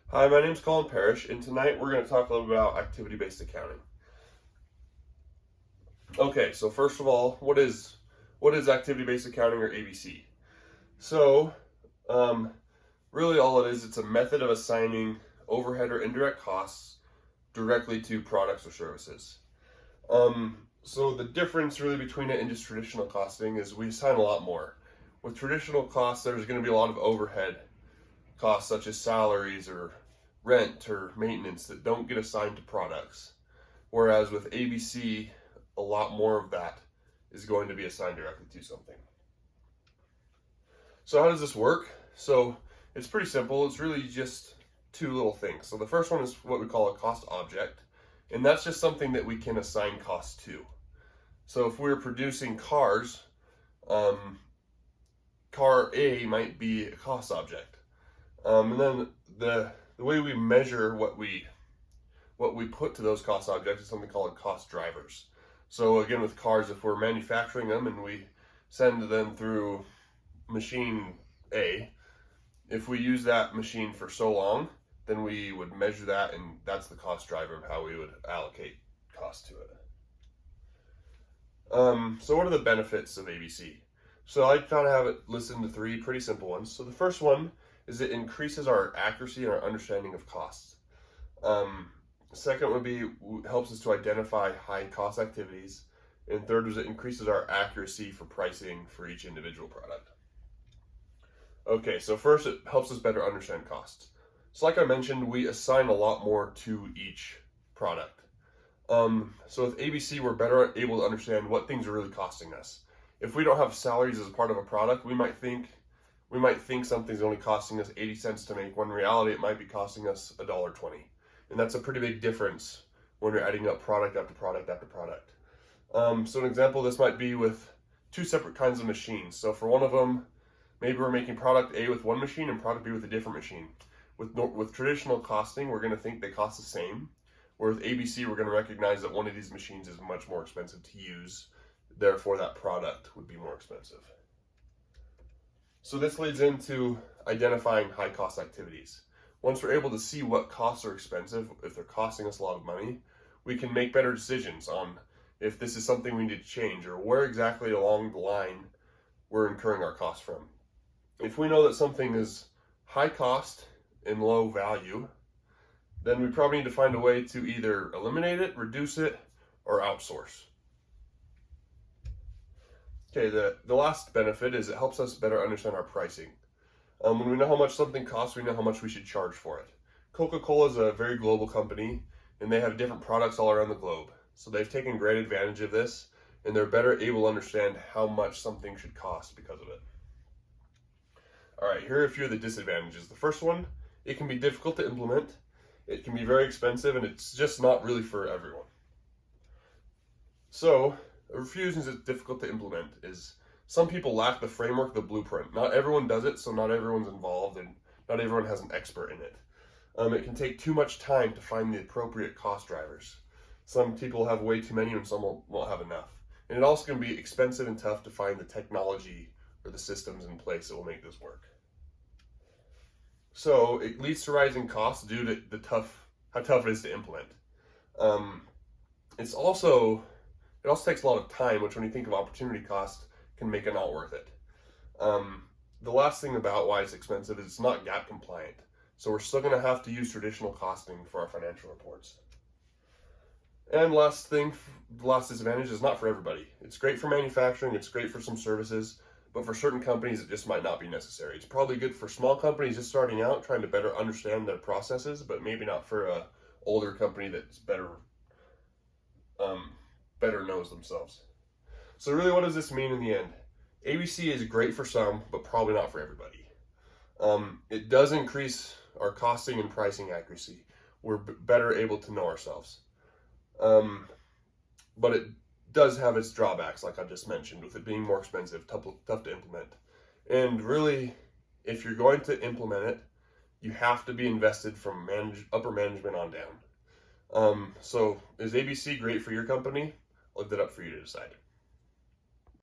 Hi, my name is Collin Parrish, and tonight we're going to talk a little bit about activity-based accounting. Okay, so first of all, what is activity-based accounting, or ABC? So, um, really all it is, it's a method of assigning overhead or indirect costs directly to products or services. So the difference really between it and just traditional costing is we assign a lot more. With traditional costs, there's going to be a lot of overhead costs such as salaries or rent or maintenance that don't get assigned to products. Whereas with ABC, a lot more of that is going to be assigned directly to something. So how does this work? So it's pretty simple. It's really just two little things. So the first one is what we call a cost object, and that's just something that we can assign costs to. So if we're producing cars, car A might be a cost object. And then the way we measure what we put to those cost objects is something called cost drivers. So again, with cars, if we're manufacturing them and we send them through machine A, if we use that machine for so long, then we would measure that, and that's the cost driver of how we would allocate cost to it. So what are the benefits of ABC? So I kind of have it listed into three pretty simple ones. So the first one is it increases our accuracy and our understanding of costs. Second would be helps us to identify high cost activities. And third is it increases our accuracy for pricing for each individual product. Okay, so first it helps us better understand costs. So like I mentioned, we assign a lot more to each product. So with ABC, we're better able to understand what things are really costing us. If we don't have salaries as a part of a product, we might think something's only costing us 80 cents to make, when in reality it might be costing us $1.20. And that's a pretty big difference when you're adding up product after product after product. So an example of this might be with two separate kinds of machines. So for one of them, maybe we're making product A with one machine and product B with a different machine. With traditional costing, we're going to think they cost the same. Where with ABC, we're going to recognize that one of these machines is much more expensive to use. Therefore, that product would be more expensive. So this leads into identifying high cost activities. Once we're able to see what costs are expensive, if they're costing us a lot of money, we can make better decisions on if this is something we need to change or where exactly along the line we're incurring our costs from. If we know that something is high cost and low value, then we probably need to find a way to either eliminate it, reduce it, or outsource. Okay, the last benefit is it helps us better understand our pricing. When we know how much something costs, we know how much we should charge for it. Coca-Cola is a very global company, and they have different products all around the globe. So they've taken great advantage of this, and they're better able to understand how much something should cost because of it. All right, here are a few of the disadvantages. The first one, it can be difficult to implement. It can be very expensive, and it's just not really for everyone. So, a few reasons it's difficult to implement is some people lack the framework, the blueprint. Not everyone does it, so not everyone's involved, and not everyone has an expert in it. It can take too much time to find the appropriate cost drivers. Some people have way too many, and some won't have enough. And it also can be expensive and tough to find the technology or the systems in place that will make this work. So it leads to rising costs due to how tough it is to implement. It also takes a lot of time, which when you think of opportunity cost can make it not worth it. The last thing about why it's expensive is it's not GAAP compliant. So we're still going to have to use traditional costing for our financial reports. And the last disadvantage is not for everybody. It's great for manufacturing, it's great for some services, but for certain companies it just might not be necessary. It's probably good for small companies just starting out, trying to better understand their processes, but maybe not for a older company that's better knows themselves. So really, what does this mean in the end? ABC is great for some, but probably not for everybody. It does increase our costing and pricing accuracy. We're better able to know ourselves. But it does have its drawbacks, like I just mentioned, with it being more expensive, tough to implement. And really, if you're going to implement it, you have to be invested from upper management on down. So is ABC great for your company? I'll leave that up for you to decide.